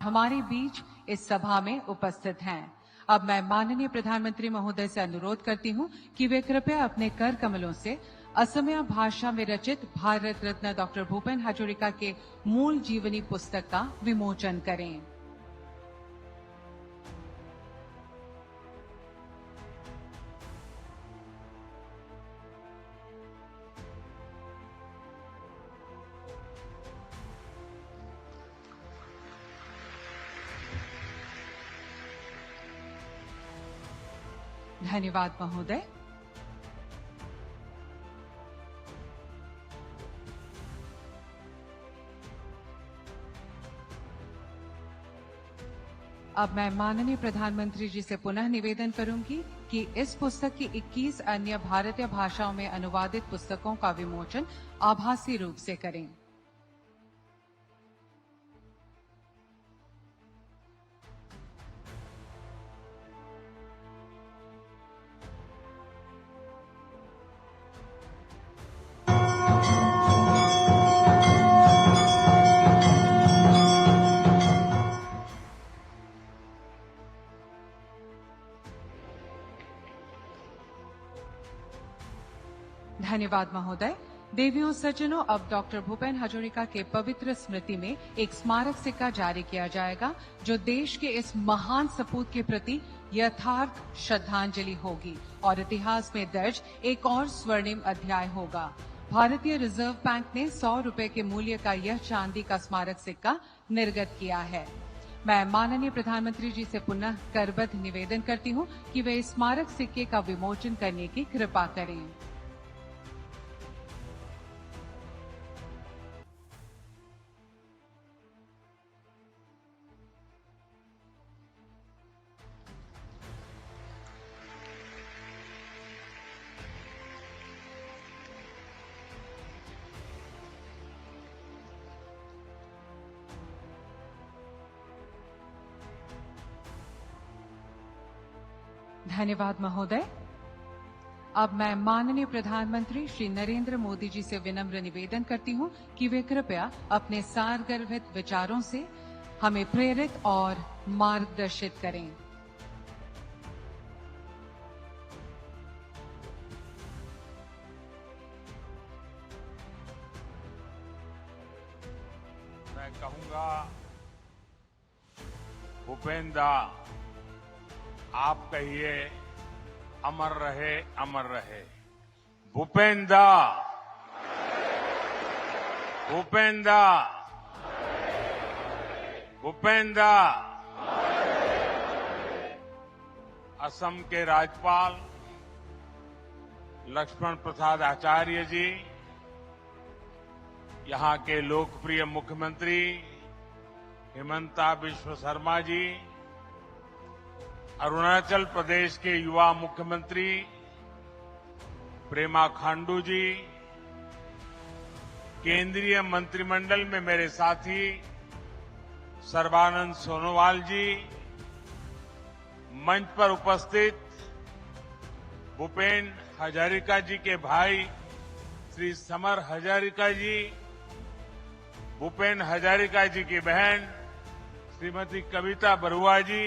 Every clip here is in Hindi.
हमारे बीच इस सभा में उपस्थित हैं। अब मैं माननीय प्रधानमंत्री महोदय से अनुरोध करती हूं कि वे कृपया अपने कर कमलों से असमिया भाषा में रचित भारत रत्न डॉक्टर भूपेन हजरिका के मूल जीवनी पुस्तक का विमोचन करें। धन्यवाद महोदय। अब मैं माननीय प्रधानमंत्री जी से पुनः निवेदन करूंगी कि इस पुस्तक की 21 अन्य भारतीय भाषाओं में अनुवादित पुस्तकों का विमोचन आभासी रूप से करें। धन्यवाद महोदय। देवियों सज्जनों, अब डॉक्टर भूपेन हजरिका के पवित्र स्मृति में एक स्मारक सिक्का जारी किया जाएगा जो देश के इस महान सपूत के प्रति यथार्थ श्रद्धांजलि होगी और इतिहास में दर्ज एक और स्वर्णिम अध्याय होगा। भारतीय रिजर्व बैंक ने 100 रुपए के मूल्य का यह चांदी का स्मारक सिक्का निर्गत किया है। मैं माननीय प्रधानमंत्री जी से पुनः करबद्ध निवेदन करती हूं कि वे इस स्मारक सिक्के का विमोचन करने की कृपा करें। धन्यवाद महोदय। अब मैं माननीय प्रधानमंत्री श्री नरेंद्र मोदी जी से विनम्र निवेदन करती हूं कि वे कृपया अपने सारगर्भित विचारों से हमें प्रेरित और मार्गदर्शित करें। मैं कहूंगा, भूपेन दा, आप कहिए अमर रहे, अमर रहे। भूपेन दा, भूपेन दा, भूपेन दा। असम के राज्यपाल लक्ष्मण प्रसाद आचार्य जी, यहां के लोकप्रिय मुख्यमंत्री हिमंता बिश्व शर्मा जी, अरुणाचल प्रदेश के युवा मुख्यमंत्री प्रेमा खांडू जी, केंद्रीय मंत्रिमंडल में मेरे साथी सर्बानंद सोनोवाल जी, मंच पर उपस्थित भूपेन हजारिका जी के भाई श्री समर हजारिका जी, भूपेन हजारिका जी की बहन श्रीमती कविता बरुआ जी,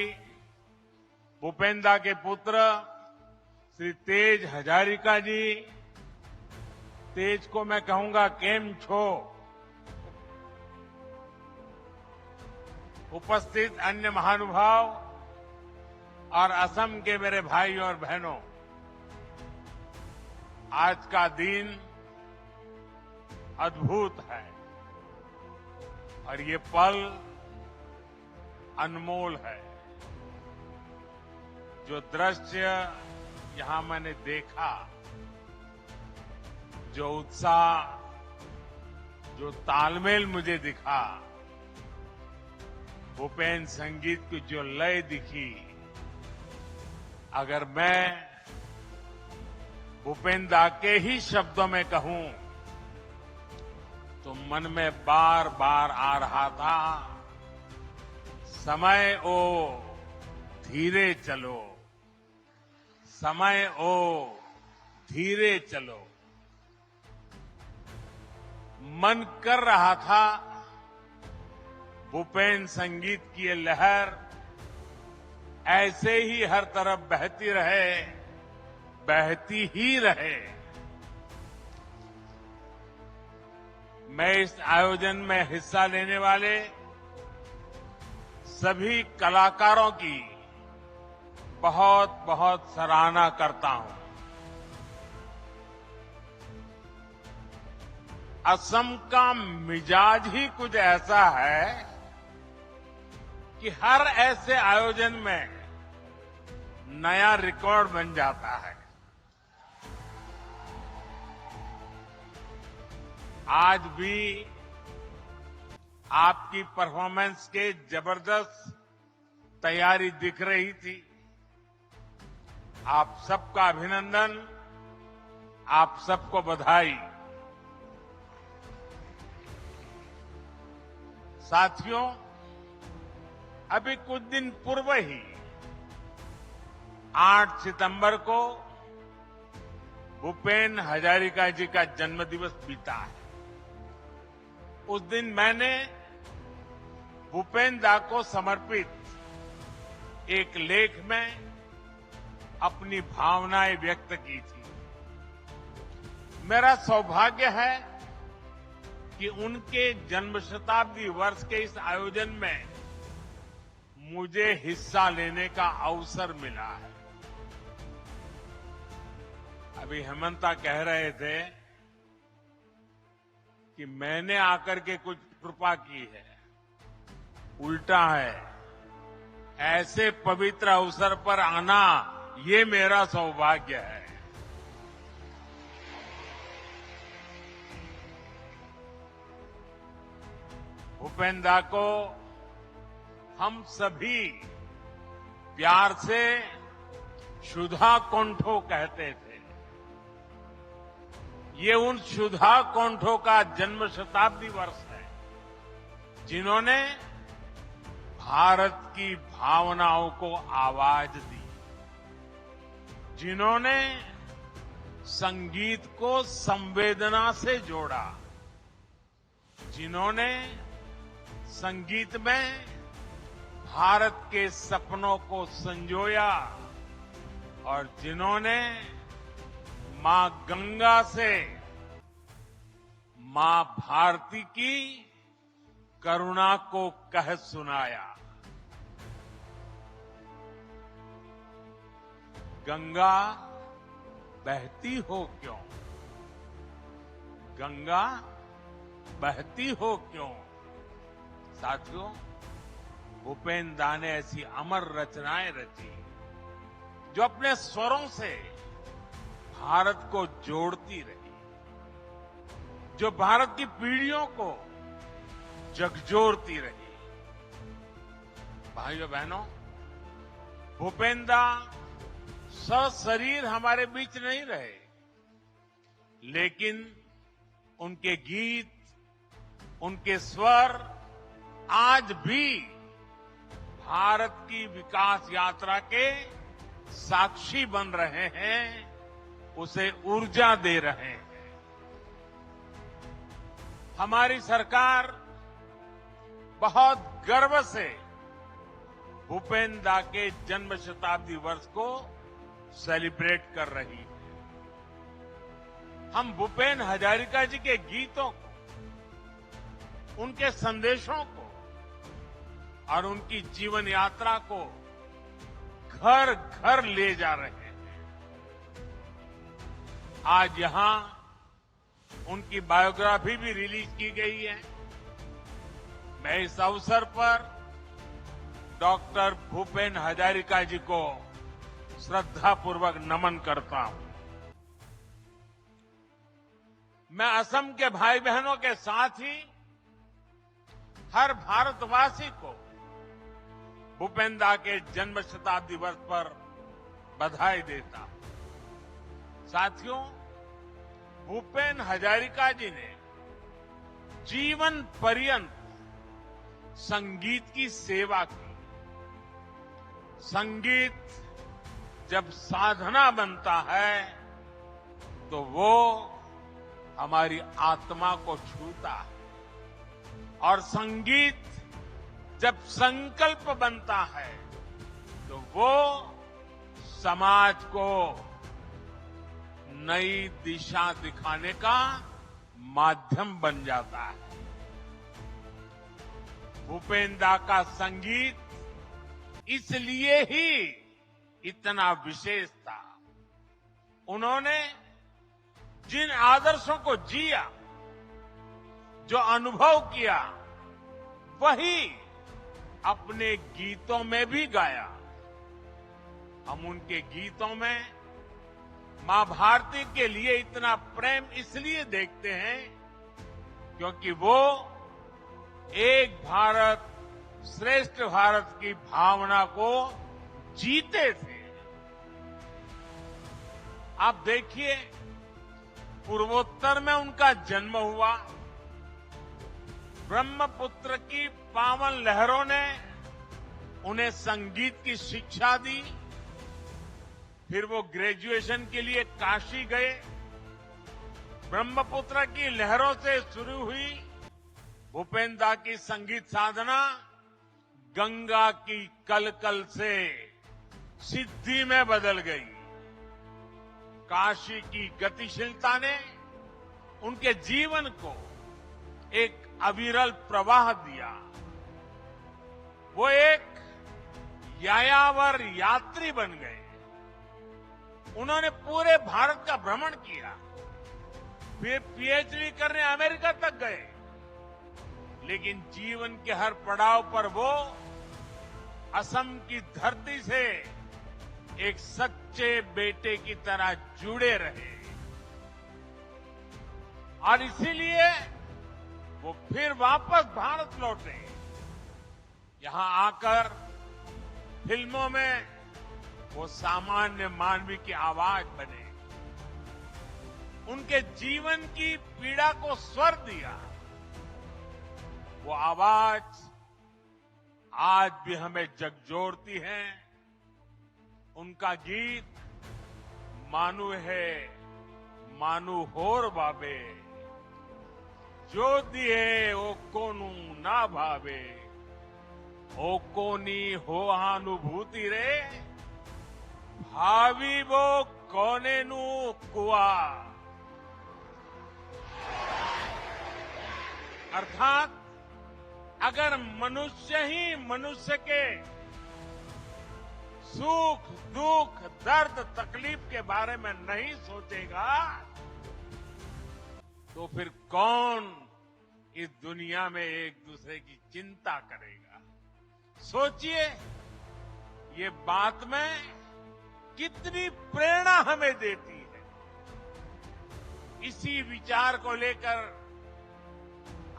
भूपेन दा के पुत्र श्री तेज हजारिका जी, तेज को मैं कहूंगा केम छो, उपस्थित अन्य महानुभाव और असम के मेरे भाई और बहनों, आज का दिन अद्भुत है और ये पल अनमोल है। जो दृश्य यहां मैंने देखा, जो उत्साह, जो तालमेल मुझे दिखा, भूपेन संगीत की जो लय दिखी, अगर मैं भूपेन दा के ही शब्दों में कहूं तो मन में बार बार आ रहा था, समय ओ धीरे चलो, समय ओ धीरे चलो। मन कर रहा था भूपेन संगीत की ये लहर ऐसे ही हर तरफ बहती रहे, बहती ही रहे। मैं इस आयोजन में हिस्सा लेने वाले सभी कलाकारों की बहुत बहुत सराहना करता हूं। असम का मिजाज ही कुछ ऐसा है कि हर ऐसे आयोजन में नया रिकॉर्ड बन जाता है। आज भी आपकी परफॉर्मेंस के जबरदस्त तैयारी दिख रही थी। आप सबका अभिनंदन, आप सबको बधाई। साथियों, अभी कुछ दिन पूर्व ही 8 सितंबर को भूपेन हजारिका जी का जन्मदिवस बीता है। उस दिन मैंने भूपेन दा को समर्पित एक लेख में अपनी भावनाएं व्यक्त की थी। मेरा सौभाग्य है कि उनके जन्म शताब्दी वर्ष के इस आयोजन में मुझे हिस्सा लेने का अवसर मिला है। अभी हेमंता कह रहे थे कि मैंने आकर के कुछ कृपा की है। उल्टा है, ऐसे पवित्र अवसर पर आना ये मेरा सौभाग्य है। भूपेन दा को हम सभी प्यार से सुधा कोंठो कहते थे। ये उन सुधा कोंठो का जन्म शताब्दी वर्ष है जिन्होंने भारत की भावनाओं को आवाज दी, जिन्होंने संगीत को संवेदना से जोड़ा, जिन्होंने संगीत में भारत के सपनों को संजोया और जिन्होंने मां गंगा से मां भारती की करुणा को कह सुनाया। गंगा बहती हो क्यों, गंगा बहती हो क्यों। साथियों, भूपेन दा ने ऐसी अमर रचनाएं रची जो अपने स्वरों से भारत को जोड़ती रही, जो भारत की पीढ़ियों को झकझोरती रही। भाइयों बहनों, भूपेन दा सशरीर हमारे बीच नहीं रहे, लेकिन उनके गीत, उनके स्वर आज भी भारत की विकास यात्रा के साक्षी बन रहे हैं, उसे ऊर्जा दे रहे हैं। हमारी सरकार बहुत गर्व से भूपेन दा के जन्म शताब्दी वर्ष को सेलिब्रेट कर रही है। हम भूपेन हजारिका जी के गीतों को, उनके संदेशों को और उनकी जीवन यात्रा को घर घर ले जा रहे हैं। आज यहां उनकी बायोग्राफी भी रिलीज की गई है। मैं इस अवसर पर डॉक्टर भूपेन हजारिका जी को श्रद्धापूर्वक नमन करता हूं। मैं असम के भाई बहनों के साथ ही हर भारतवासी को भूपेन दा के जन्म शताब्दी वर्ष पर बधाई देता हूं। साथियों, भूपेन हजारिका जी ने जीवन पर्यंत संगीत की सेवा की। संगीत जब साधना बनता है तो वो हमारी आत्मा को छूता है और संगीत जब संकल्प बनता है तो वो समाज को नई दिशा दिखाने का माध्यम बन जाता है। भूपेन दा का संगीत इसलिए ही इतना विशेष था। उन्होंने जिन आदर्शों को जिया, जो अनुभव किया, वही अपने गीतों में भी गाया। हम उनके गीतों में मां भारती के लिए इतना प्रेम इसलिए देखते हैं क्योंकि वो एक भारत श्रेष्ठ भारत की भावना को जीते थे। आप देखिए, पूर्वोत्तर में उनका जन्म हुआ। ब्रह्मपुत्र की पावन लहरों ने उन्हें संगीत की शिक्षा दी। फिर वो ग्रेजुएशन के लिए काशी गए। ब्रह्मपुत्र की लहरों से शुरू हुई भूपेन दा की संगीत साधना गंगा की कलकल से सिद्धि में बदल गई। काशी की गतिशीलता ने उनके जीवन को एक अविरल प्रवाह दिया। वो एक यायावर यात्री बन गए। उन्होंने पूरे भारत का भ्रमण किया। फिर पीएचडी करने अमेरिका तक गए। लेकिन जीवन के हर पड़ाव पर वो असम की धरती से एक सच्चे बेटे की तरह जुड़े रहे और इसीलिए वो फिर वापस भारत लौटे। यहां आकर फिल्मों में वो सामान्य मानवी की आवाज बने। उनके जीवन की पीड़ा को स्वर दिया। वो आवाज आज भी हमें झकझोरती है। उनका गीत मानू है मानू होर बाबे, जो दिए ओ कोनू ना भावे, ओ कोनी हो अनुभूति रे, भावी वो कोने नू कुआ। अर्थात अगर मनुष्य ही मनुष्य के सुख दुख दर्द तकलीफ के बारे में नहीं सोचेगा तो फिर कौन इस दुनिया में एक दूसरे की चिंता करेगा। सोचिए, ये बात में कितनी प्रेरणा हमें देती है। इसी विचार को लेकर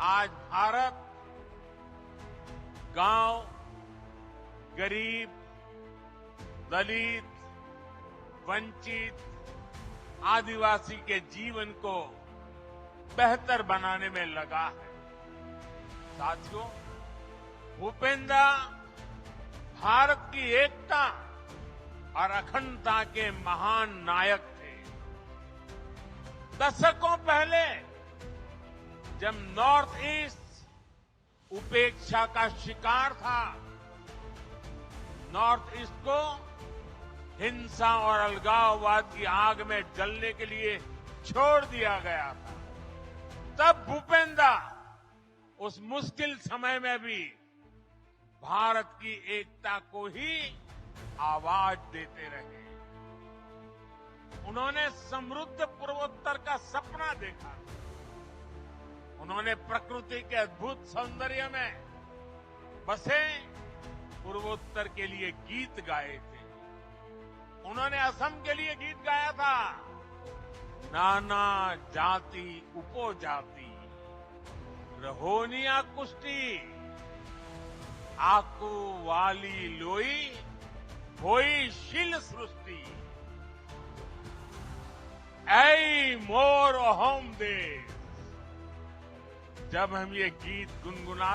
आज भारत गांव, गरीब, दलित, वंचित, आदिवासी के जीवन को बेहतर बनाने में लगा है। साथियों, भूपेन दा भारत की एकता और अखंडता के महान नायक थे। दशकों पहले जब नॉर्थ ईस्ट उपेक्षा का शिकार था, नॉर्थ ईस्ट को हिंसा और अलगाववाद की आग में जलने के लिए छोड़ दिया गया था, तब भूपेन दा उस मुश्किल समय में भी भारत की एकता को ही आवाज देते रहे। उन्होंने समृद्ध पूर्वोत्तर का सपना देखा। उन्होंने प्रकृति के अद्भुत सौंदर्य में बसे पूर्वोत्तर के लिए गीत गाए थे। उन्होंने असम के लिए गीत गाया था, नाना जाति उपजाति रहोनिया कुष्टी, आकू वाली लोई होई शील सृष्टि, ऐ मोर अहोम देश। जब हम ये गीत गुनगुना